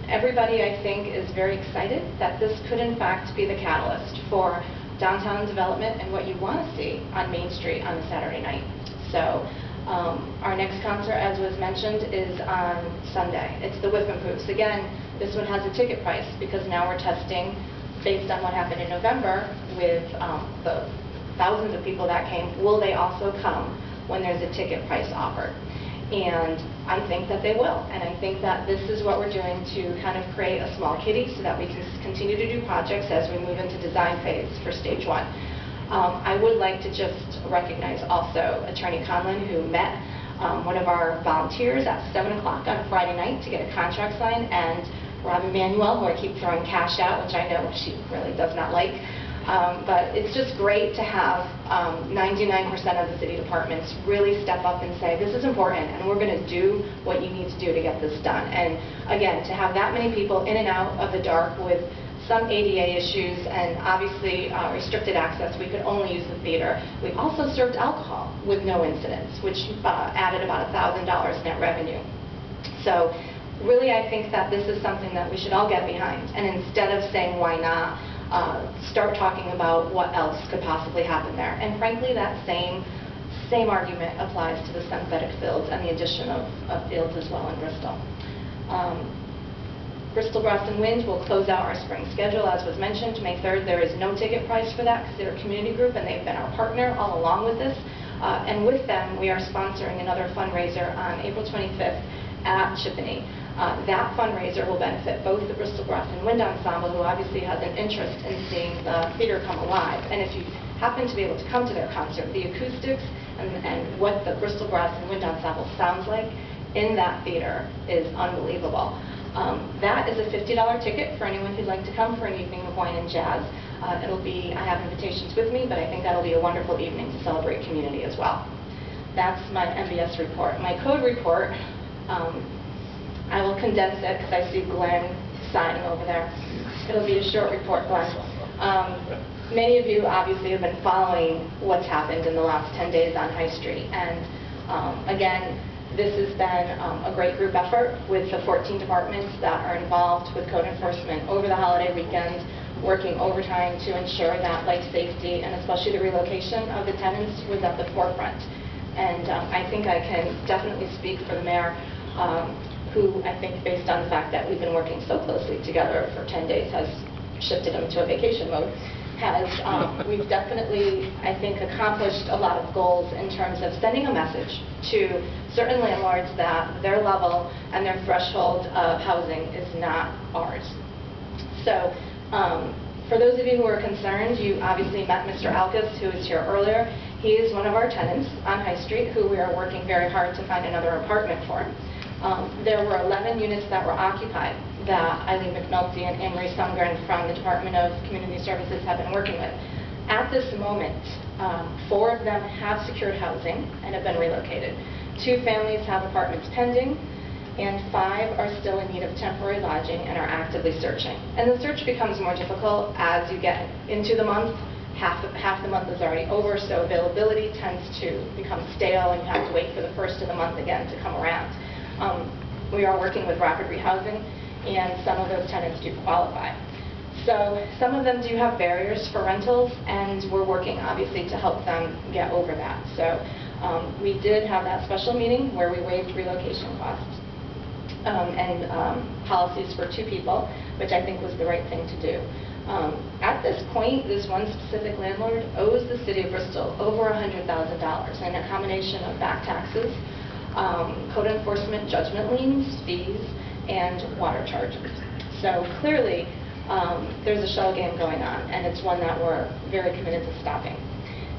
S6: everybody, I think, is very excited that this could, in fact, be the catalyst for downtown development and what you want to see on Main Street on a Saturday night. So our next concert, as was mentioned, is on Sunday. It's the Whip and Poops. Again, this one has a ticket price because now we're testing, based on what happened in November with the thousands of people that came, will they also come when there's a ticket price offered? And I think that they will. And I think that this is what we're doing to kind of create a small kitty so that we can continue to do projects as we move into design phase for stage 1. I would like to just recognize also Attorney Conlon, who met one of our volunteers at 7 o'clock on a Friday night to get a contract signed, and Robin Manuel, who I keep throwing cash at, which I know she really does not like. But it's just great to have 99% of the city departments really step up and say, this is important, and we're going to do what you need to do to get this done. And again, to have that many people in and out of the dark with some ADA issues, and obviously restricted access. We could only use the theater. We also served alcohol with no incidents, which added about $1,000 net revenue. So really, I think that this is something that we should all get behind. And instead of saying, why not, start talking about what else could possibly happen there. And frankly, that same argument applies to the synthetic fields and the addition of fields as well in Bristol. Bristol Grass and Wind will close out our spring schedule, as was mentioned. May 3rd, there is no ticket price for that because they're a community group and they've been our partner all along with this. And with them, we are sponsoring another fundraiser on April 25th at Chippeney. That fundraiser will benefit both the Bristol Grass and Wind Ensemble, who obviously has an interest in seeing the theater come alive. And if you happen to be able to come to their concert, the acoustics and what the Bristol Grass and Wind Ensemble sounds like in that theater is unbelievable. That is a $50 ticket for anyone who'd like to come for an evening of wine and jazz. I have invitations with me, but I think that'll be a wonderful evening to celebrate community as well. That's my MBS report. My code report, I will condense it because I see Glenn signing over there. It'll be a short report, Glenn. Many of you obviously have been following what's happened in the last 10 days on High Street. And again, this has been a great group effort with the 14 departments that are involved with code enforcement over the holiday weekend, working overtime to ensure that life safety and especially the relocation of the tenants was at the forefront. And I think I can definitely speak for the mayor, who I think, based on the fact that we've been working so closely together for 10 days, has shifted him to a vacation mode. We've definitely, I think, accomplished a lot of goals in terms of sending a message to certain landlords that their level and their threshold of housing is not ours. So for those of you who are concerned, you obviously met Mr. Alkus, who was here earlier. He is one of our tenants on High Street who we are working very hard to find another apartment for. There were 11 units that were occupied that Eileen McNulty and Anne-Marie Sundgren from the Department of Community Services have been working with. At this moment, 4 of them have secured housing and have been relocated. 2 families have apartments pending, and 5 are still in need of temporary lodging and are actively searching. And the search becomes more difficult as you get into the month. Half the month is already over, so availability tends to become stale, and you have to wait for the first of the month again to come around. We are working with rapid rehousing, and some of those tenants do qualify. So some of them do have barriers for rentals, and we're working obviously to help them get over that. So we did have that special meeting where we waived relocation costs and policies for 2 people, which I think was the right thing to do. At this point, this one specific landlord owes the city of Bristol over $100,000 in a combination of back taxes, code enforcement judgment liens, fees, and water charges. So clearly, there's a shell game going on, and it's one that we're very committed to stopping.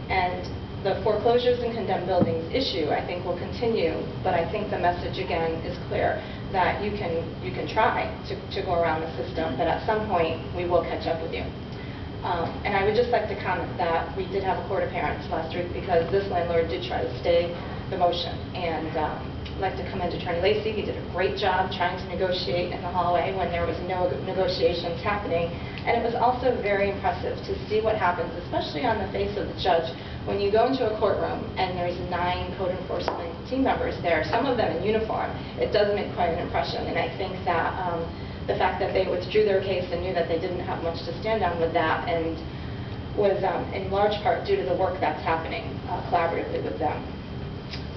S6: And the foreclosures and condemned buildings issue, I think, will continue, but I think the message, again, is clear that you can try to go around the system, but at some point, we will catch up with you. And I would just like to comment that we did have a court appearance last week because this landlord did try to stay the motion. And I'd like to commend Attorney Lacey. He did a great job trying to negotiate in the hallway when there was no negotiations happening. And it was also very impressive to see what happens, especially on the face of the judge, when you go into a courtroom and there's 9 code enforcement team members there, some of them in uniform. It does make quite an impression. And I think that the fact that they withdrew their case and knew that they didn't have much to stand on with that, and was in large part due to the work that's happening collaboratively with them.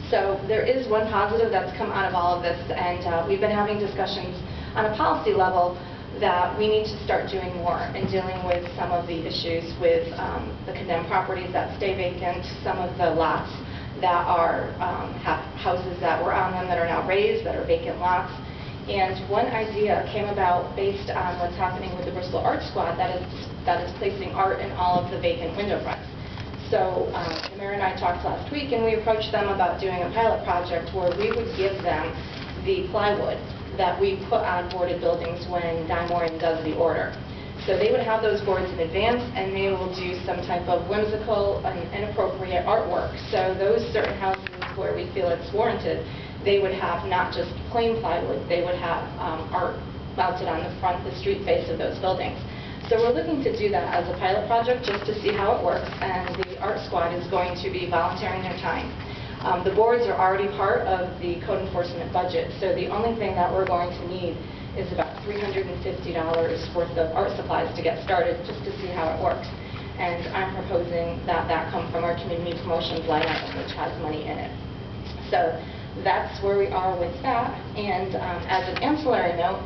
S6: So there is one positive that's come out of all of this, and we've been having discussions on a policy level that we need to start doing more in dealing with some of the issues with the condemned properties that stay vacant, some of the lots that are have houses that were on them that are now raised, that are vacant lots. And one idea came about based on what's happening with the Bristol Art Squad that is placing art in all of the vacant window fronts. So the mayor and I talked last week, and we approached them about doing a pilot project where we would give them the plywood that we put on boarded buildings when Don Moran does the order. So they would have those boards in advance, and they will do some type of whimsical and inappropriate artwork. So those certain houses where we feel it's warranted, they would have not just plain plywood, they would have art mounted on the front, the street face of those buildings. So we're looking to do that as a pilot project just to see how it works, and the art squad is going to be volunteering their time. The boards are already part of the code enforcement budget, so the only thing that we're going to need is about $350 worth of art supplies to get started, just to see how it works. And I'm proposing that that come from our community promotions line item, which has money in it. So that's where we are with that. And as an ancillary note,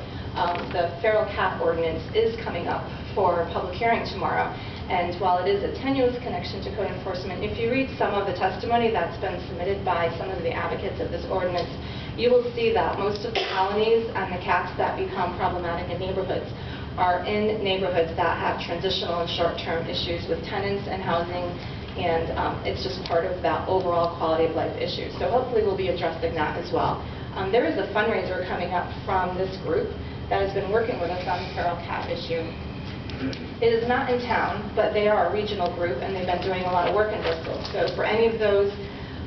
S6: the feral cat ordinance is coming up for public hearing tomorrow. And while it is a tenuous connection to code enforcement, if you read some of the testimony that's been submitted by some of the advocates of this ordinance, you will see that most of the colonies and the cats that become problematic in neighborhoods are in neighborhoods that have transitional and short-term issues with tenants and housing, and it's just part of that overall quality of life issue. So hopefully we'll be addressing that as well. There is a fundraiser coming up from this group that has been working with us on the feral cat issue. It is not in town, but they are a regional group, and they've been doing a lot of work in Bristol. So for any of those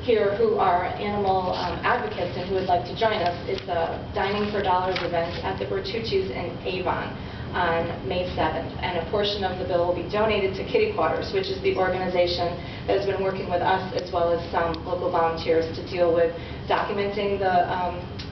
S6: here who are animal advocates and who would like to join us, it's a Dining for Dollars event at the Bertucci's in Avon on May 7th. And a portion of the bill will be donated to Kitty Quarters, which is the organization that has been working with us as well as some local volunteers to deal with documenting the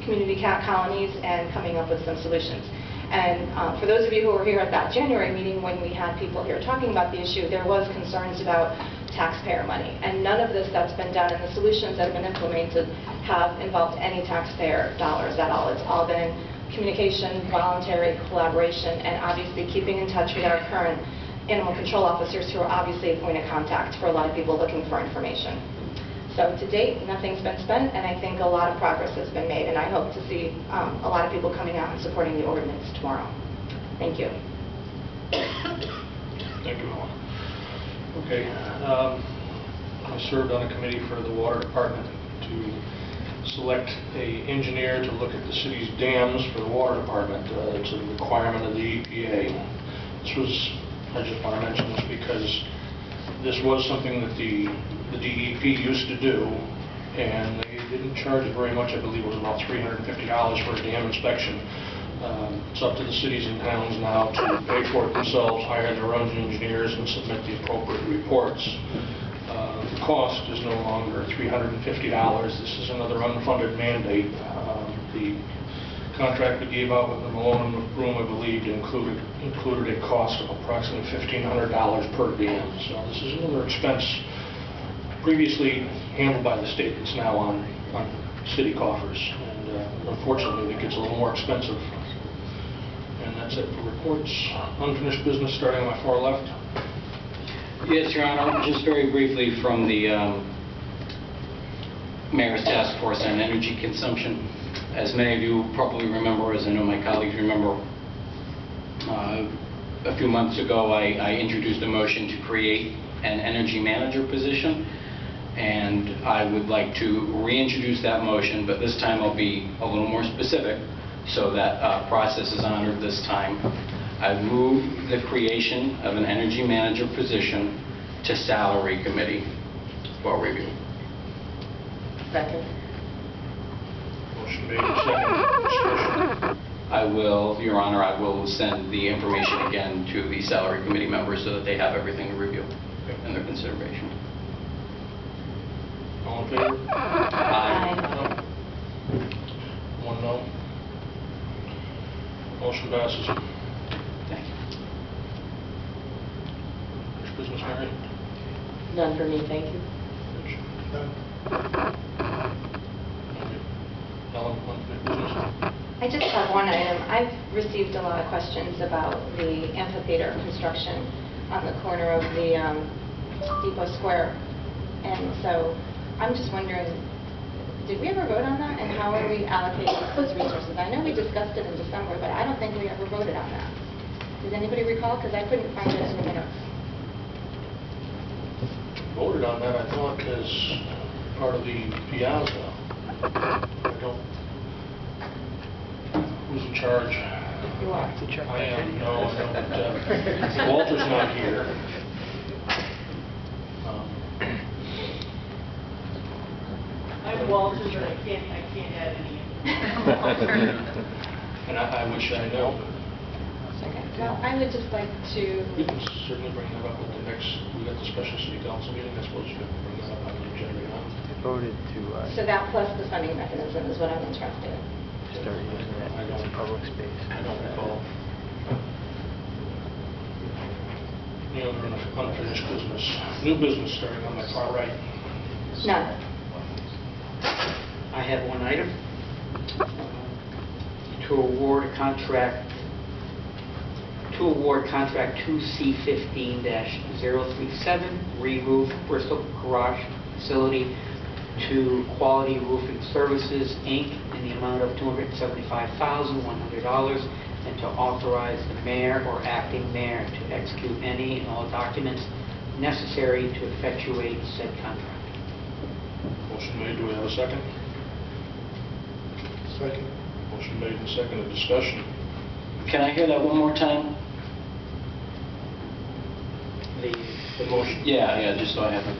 S6: community cat colonies and coming up with some solutions. And for those of you who were here at that January meeting when we had people here talking about the issue, there was concerns about taxpayer money. And none of this that's been done and the solutions that have been implemented have involved any taxpayer dollars at all. It's all been communication, voluntary collaboration, and obviously keeping in touch with our current animal control officers who are obviously a point of contact for a lot of people looking for information. So to date, nothing's been spent, and I think a lot of progress has been made, and I hope to see a lot of people coming out and supporting the ordinance tomorrow. Thank you.
S1: Thank you, Ellen. Okay. I served on a committee for the water department to select an engineer to look at the city's dams for the water department. It's a requirement of the EPA. I just want to mention this because this was something that the DEP used to do, and they didn't charge very much. I believe it was about $350 for a dam inspection. It's up to the cities and towns now to pay for it themselves, hire their own engineers, and submit the appropriate reports. The cost is no longer $350. This is another unfunded mandate. The contract we gave out with the Malone and Broom, I believe, included a cost of approximately $1,500 per dam. So this is another expense previously handled by the state that's now on city coffers. And unfortunately, it gets a little more expensive. And that's it for reports. Unfinished business starting on my far left.
S3: Yes, Your Honor, just very briefly from the Mayor's Task Force on Energy Consumption. As many of you probably remember, as I know my colleagues remember, a few months ago I introduced a motion to create an energy manager position, and I would like to reintroduce that motion, but this time I'll be a little more specific so that process is honored this time. I move the creation of an energy manager position to salary committee for review.
S2: Second.
S1: Motion made and seconded. Discussion.
S3: I will, Your Honor, I will send the information again to the salary committee members so that they have everything to review and their consideration.
S1: All in favor?
S3: Aye.
S1: No. One no. Motion passes.
S3: Thank you.
S1: Which business, Mary?
S2: None for me, thank you.
S1: Rich? Ellen, unfinished business?
S6: I just have one item. I've received a lot of questions about the amphitheater construction on the corner of the Depot Square. And so I'm just wondering, did we ever vote on that? And how are we allocating those resources? I know we discussed it in December, but I don't think we ever voted on that. Does anybody recall? Because I couldn't find it in the minutes.
S1: Voted on that, I thought, as part of the piazza. I don't. Who's in charge?
S6: You are.
S1: I am. No, I don't. Walter's not here.
S11: I'm Walter, but I can't add any.
S1: And I wish I know.
S6: Okay, well, I would just like to,
S1: You can certainly bring that up at the next, we got the special city council meeting, I suppose you can bring that up on the agenda.
S12: Voted to
S6: so that plus the funding mechanism is what I'm interested in.
S12: start using that as a public space.
S1: I don't recall. Any other unfinished business? New business starting on my far right.
S6: None.
S8: I have one item. To award contract 2C15-037, re-roof Bristol Garage Facility to Quality Roofing Services, Inc., in the amount of $275,100, and to authorize the mayor or acting mayor to execute any and all documents necessary to effectuate said contract.
S1: Motion made, do we have a second?
S10: Second.
S1: Motion made and seconded, discussion.
S3: Can I hear that one more time?
S8: The motion.
S3: Yeah, just so I have it.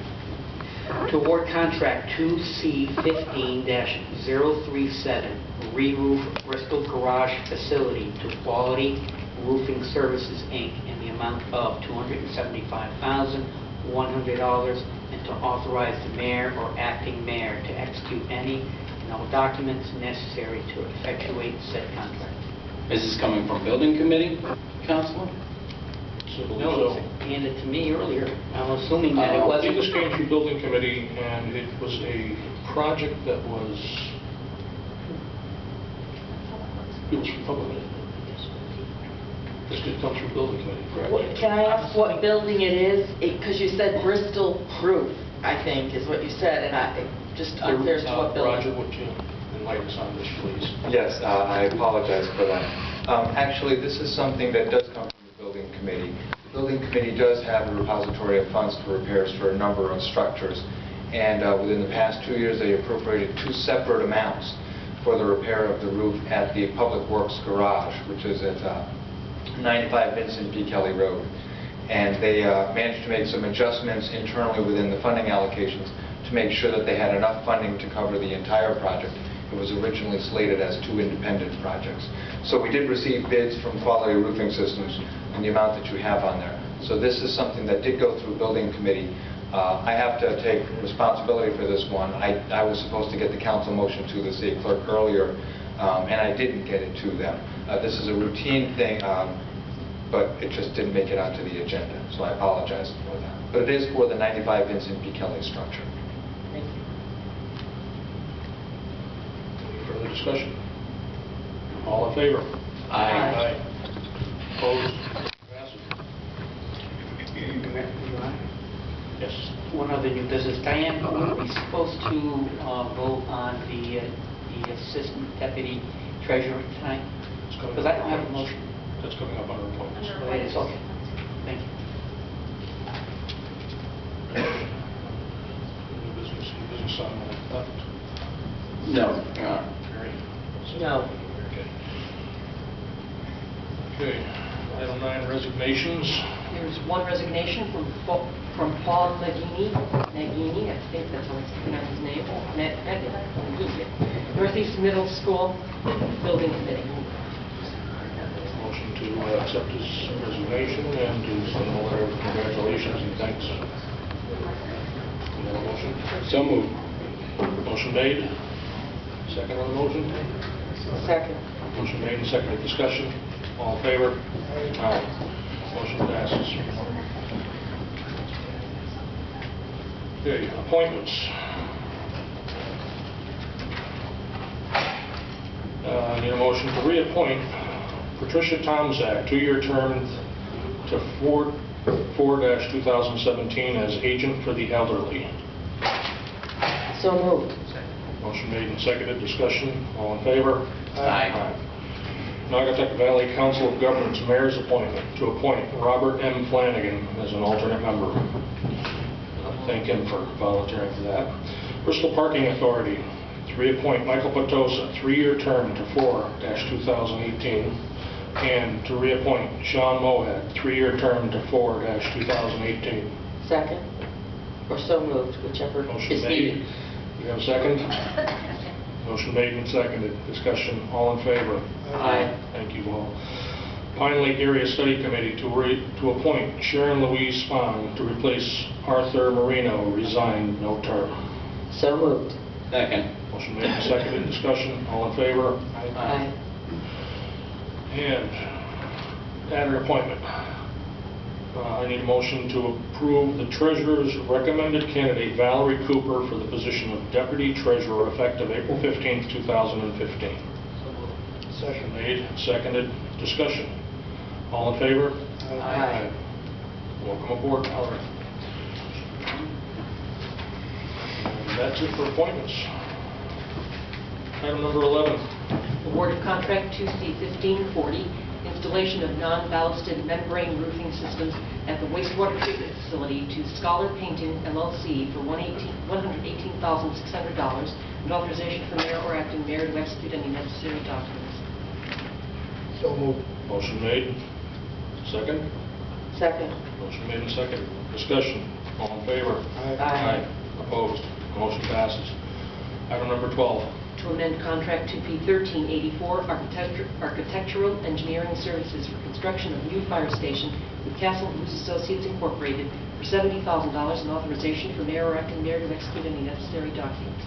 S8: To award contract 2C15-037, re-roof Bristol Garage Facility to Quality Roofing Services, Inc., in the amount of $275,100, and to authorize the mayor or acting mayor to execute any and all documents necessary to effectuate said contract.
S3: Is this coming from building committee, Councilor?
S1: So believe
S8: No,
S1: so.
S8: it was handed to me earlier. I'm assuming that it
S1: I think
S8: wasn't.
S1: this came through building committee, and it was a project that was, it was from public. This did come through building committee, correct?
S2: Can I ask what building it is? Because you said Bristol roof, I think, is what you said, and just unclear as to what
S1: Roger,
S2: building.
S1: would you enlighten us on this, please?
S13: Yes, I apologize for that. Actually, this is something that does come from the building committee. The building committee does have a repository of funds for repairs for a number of structures, and within the past 2 years, they appropriated 2 separate amounts for the repair of the roof at the Public Works Garage, which is at 95 Vincent B. Kelly Road. And they managed to make some adjustments internally within the funding allocations to make sure that they had enough funding to cover the entire project. It was originally slated as 2 independent projects. So we did receive bids from Quality Roofing Systems in the amount that you have on there. So this is something that did go through building committee. I have to take responsibility for this one. I was supposed to get the council motion to the city clerk earlier, and I didn't get it to them. This is a routine thing, but it just didn't make it onto the agenda, so I apologize for that. But it is for the 95 Vincent B. Kelly structure.
S2: Thank you.
S1: Any further discussion? All in favor?
S2: Aye.
S1: Opposed? Passes. Yes.
S8: One other new business. Diane, were we supposed to vote on the assistant deputy treasurer tonight?
S1: It's coming
S8: Because
S1: up
S8: I don't have a
S1: on
S8: motion.
S1: That's coming up under appointments.
S8: Oh, it is, okay. Thank you.
S1: New business on theft.
S3: No.
S1: Mary?
S2: No.
S1: Very good. Okay, item 9, resignations.
S4: There's one resignation from Paul Nagini, I think that's how it's pronounced his name, Nagini, Northeast Middle School Building Committee.
S1: Motion to accept his resignation and to send a letter of congratulations and thanks. Any other motion?
S3: So moved.
S1: Motion made. Second on the motion?
S2: Second.
S1: Motion made and seconded. Discussion. All in favor? Aye. Motion passes. Okay, appointments. Need a motion to reappoint Patricia Tomzak, 2-year term to 4/2017 as agent for the elderly.
S2: So moved.
S1: Motion made and seconded. Discussion. All in favor?
S3: Aye.
S1: Naugatuck Valley Council of Governments Mayor's appointment to appoint Robert M. Flanagan as an alternate member. Thank him for volunteering for that. Bristol Parking Authority, to reappoint Michael Patosa, 3-year term to 4/2018, and to reappoint Sean Mohed, 3-year term to 4/2018.
S2: Second. Or so moved, whichever
S1: Motion
S2: is
S1: made.
S2: needed.
S1: You have a second? Motion made and seconded. Discussion. All in favor?
S2: Aye.
S1: Thank you all. Pine Lake Area Study Committee to appoint Sharon Louise Spahn to replace Arthur Marino, resigned, no term.
S2: So moved.
S3: Second.
S1: Motion made and seconded. Discussion. All in favor?
S2: Aye.
S1: And added appointment. I need a motion to approve the treasurer's recommended candidate, Valerie Cooper, for the position of deputy treasurer effective April 15th, 2015.
S10: Second.
S1: Made, seconded. Discussion. All in favor?
S2: Aye.
S1: Welcome aboard, Valerie. And that's it for appointments. Item number 11.
S4: Award of contract 2C1540, installation of non-ballasted membrane roofing systems at the wastewater treatment facility to Scholar Painting LLC for $118,600, and authorization for mayor or acting mayor to execute any necessary documents.
S10: So moved.
S1: Motion made. Second.
S2: Second.
S1: Motion made and seconded. Discussion. All in favor?
S2: Aye.
S1: Opposed? Motion passes. Item number 12.
S4: To amend contract 2P1384, architectural engineering services for construction of new fire station with Castle Booth Associates Incorporated for $70,000, and authorization for mayor or acting mayor to execute any necessary documents.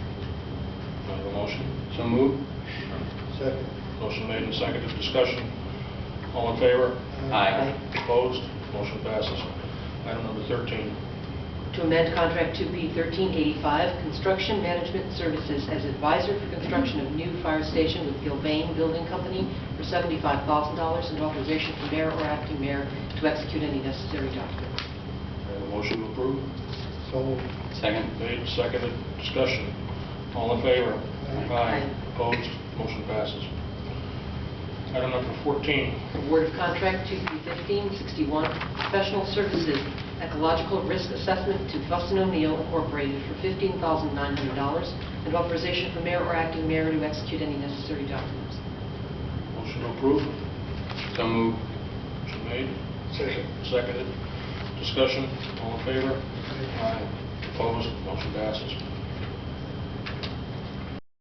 S1: Do I have a motion?
S3: So moved.
S10: Second.
S1: Motion made and seconded. Discussion. All in favor?
S3: Aye.
S1: Opposed? Motion passes. Item number 13.
S4: To amend contract 2P1385, construction management services as advisor for construction of new fire station with Gilbane Building Company for $75,000, and authorization for mayor or acting mayor to execute any necessary documents.
S1: Do I have a motion to approve?
S10: So moved.
S3: Second.
S1: Made, seconded. Discussion. All in favor?
S2: Aye.
S1: Opposed? Motion passes. Item number 14.
S4: Award of contract 2P1561, professional services, ecological risk assessment to Fussin O'Neill Incorporated for $15,900, and authorization for mayor or acting mayor to execute any necessary documents.
S1: Motion to approve?
S3: So moved.
S1: Motion made.
S10: Second.
S1: Seconded. Discussion. All in favor? Aye. Opposed? Motion passes.